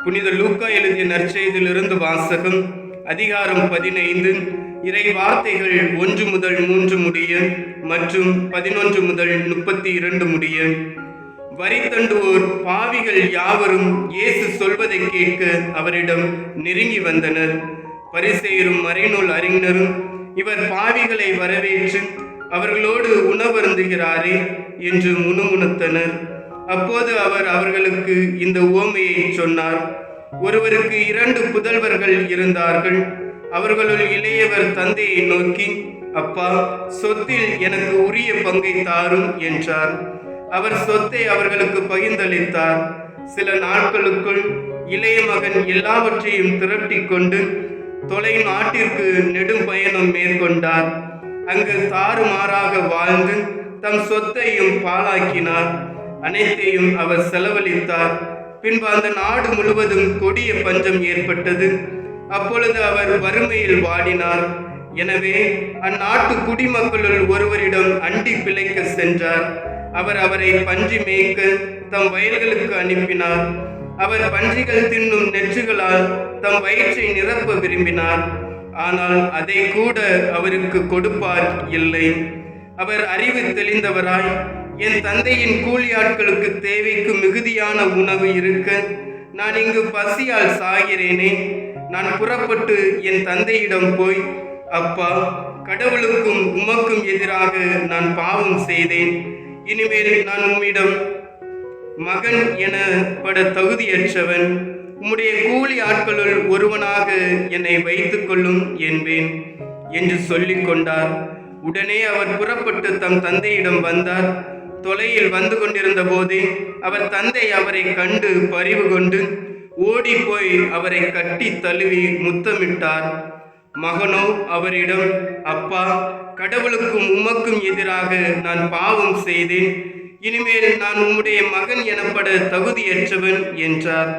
புனித லூக்கா எழுதிய நற்செய்தியிலிருந்து வாசகம். அதிகாரம் 15. இறை வார்த்தைகள் 1 முதல் 3 முடிய மற்றும் 11 முதல் 32 முடிய. வரி தண்டுவோர் பாவிகள் யாவரும் இயேசு சொல்வதை கேட்க அவரிடம் நெருங்கி வந்தனர். பரிசேயரும் மறைநூல் அறிஞரும் இவர் பாவிகளை வரவேற்று அவர்களோடு உணவருந்துகிறாரே என்று முணுமுணுத்தனர். அப்போது அவர் அவர்களுக்கு இந்த உவமையை சொன்னார். ஒருவருக்கு 2 புதல்வர்கள் இருந்தார்கள். அவர்களுள் இளையவர் தந்தையை நோக்கி, அப்பா, சொத்தில் எனக்கு உரிய பங்கை தாரும் என்றார். அவர் சொத்தை அவர்களுக்கு பகிர்ந்தளித்தார். சில நாட்களுக்குள் இளைய மகன் எல்லாவற்றையும் திரட்டி கொண்டு தொலை நாட்டிற்கு நெடும் பயணம் மேற்கொண்டார். அங்கு தாறுமாறாக வாழ்ந்து தம் சொத்தையும் பாழாக்கினார். அனைத்தையும் அவர் செலவழித்தார். பின்பு அந்த நாடு முழுவதும் கொடிய பஞ்சம் ஏற்பட்டது. அப்பொழுது அவர் வறுமையில் வாடினார். எனவே அந்நாட்டு குடிமக்களுள் ஒருவரிடம் அண்டி பிழைக்க சென்றார். அவர் அவரை பன்றி மேய்க்க தம் வயல்களுக்கு அனுப்பினார். அவர் பன்றிகள் தின்னும் நெற்றுகளால் தம் வயிற்றை நிரப்ப விரும்பினார். ஆனால் அதை கூட அவருக்கு கொடுப்பார் இல்லை. அவர் அறிவு தெளிந்தவராய், என் தந்தையின் கூலியாட்களுக்கு தேவைக்கு மிகுதியான உணவு இருக்க நான் இங்கு பசியால் சாகிறேனே. நான் புறப்பட்டு என் தந்தையிடம் போய், அப்பா, கடவுளுக்கும் உமக்கும் எதிராக நான் பாவம் செய்தேன். இனிமேல் நான் உம்மிடம் மகன் எனப்பட தகுதியற்றவன். உம்முடைய கூலி ஆட்களுள் ஒருவனாக என்னை வைத்துக் கொள்ளும் என்பேன் என்று சொல்லிக் கொண்டார். உடனே அவர் புறப்பட்டு தம் தந்தையிடம் வந்தார். தொலையில் வந்து கொண்டிருந்த போதே அவர் தந்தை அவரை கண்டு பரிவு கொண்டு ஓடி போய் அவரை கட்டி தழுவி முத்தமிட்டார். மகனோ அவரிடம், அப்பா, கடவுளுக்கும் உமக்கும் எதிராக நான் பாவம் செய்தேன். இனிமேல் நான் உம்முடைய மகன் எனப்பட தகுதியற்றவன் என்றார்.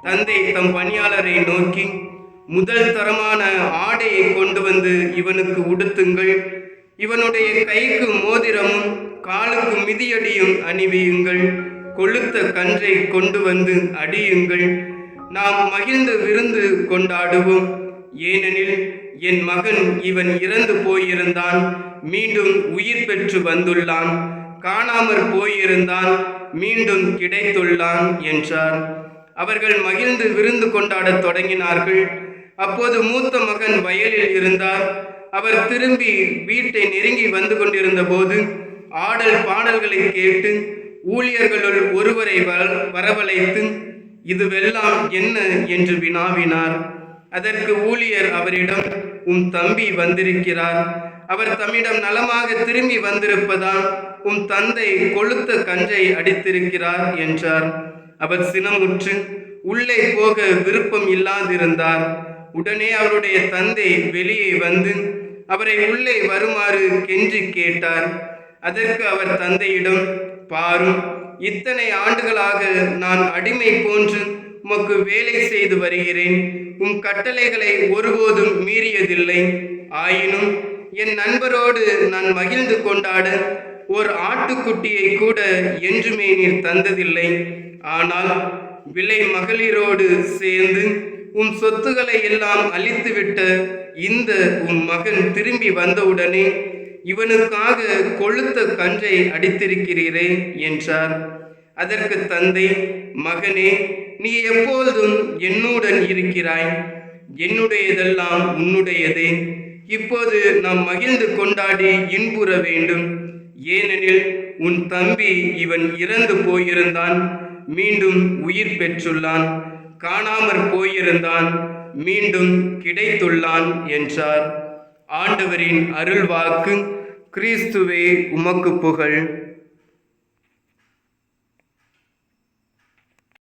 தந்தை தம் பணியாளரை நோக்கி, முதல் தரமான ஆடையை கொண்டு வந்து இவனுக்கு உடுத்துங்கள். இவனுடைய கைக்கு மோதிரமும் காலுக்கு மிதியடியும் அணிவியுங்கள். கொழுத்த கன்றை கொண்டு வந்து அடியுங்கள். நாம் மகிழ்ந்து விருந்து கொண்டாடுவோம். ஏனெனில் என் மகன் இவன் இறந்து போயிருந்தான், மீண்டும் உயிர் பெற்று வந்துள்ளான். காணாமற் போயிருந்தான், மீண்டும் கிடைத்துள்ளான் என்றார். அவர்கள் மகிழ்ந்து விருந்து கொண்டாடத் தொடங்கினார்கள். அப்போது மூத்த மகன் வயலில் இருந்தார். அவர் திரும்பி வீட்டை நெருங்கி வந்து கொண்டிருந்த போது ஆடல் பாடல்களை கேட்டு ஊழியர்களுள் ஒருவரை வரவழைத்து, இதுவெல்லாம் என்ன என்று வினாவினார். அதற்கு ஊழியர் அவரிடம், உம் தம்பி வந்திருக்கிறார். அவர் தம்மிடம் நலமாக திரும்பி வந்திருப்பதால் உம் தந்தை கொழுத்த கன்றை அடித்திருக்கிறார் என்றார். அவர் சினமுற்று உள்ளே போக விருப்பம் இல்லாதிருந்தார். உடனே அவருடைய தந்தை வெளியே வந்து அவரை உள்ளே வருமாறு கெஞ்சி கேட்டார். அதற்கு அவர் தந்தையிடம், பாரும், இத்தனை ஆண்டுகளாக நான் அடிமை போன்று உமக்கு வேலை செய்து வருகிறேன். உம் கட்டளைகளை ஒருபோதும் மீறியதில்லை. ஆயினும் என் நண்பரோடு நான் மகிழ்ந்து கொண்டாட ஓர் ஆட்டுக்குட்டியை கூட என்றுமே நீர் தந்ததில்லை. ஆனால் விலை மகளிரோடு சேர்ந்து உம் சொத்துக்களை எல்லாம் அழித்துவிட்ட இந்த உம் மகன் திரும்பி வந்தவுடனே இவனுக்காக கொழுத்த கன்றை அடித்திருக்கிறீரே என்றார். அதற்கு தந்தை, மகனே, நீ எப்போதும் என்னுடன் இருக்கிறாய். என்னுடையதெல்லாம் உன்னுடையதே. இப்போது நாம் மகிழ்ந்து கொண்டாடி இன்புற வேண்டும். ஏனெனில் உன் தம்பி இவன் இறந்து போயிருந்தான், மீண்டும் உயிர் பெற்றுள்ளான். காணாமற் போயிருந்தான், மீண்டும் கிடைத்துள்ளான் என்றார். ஆண்டவரின் அருள்வாக்கு. கிறிஸ்துவே, உமக்கு புகழ்.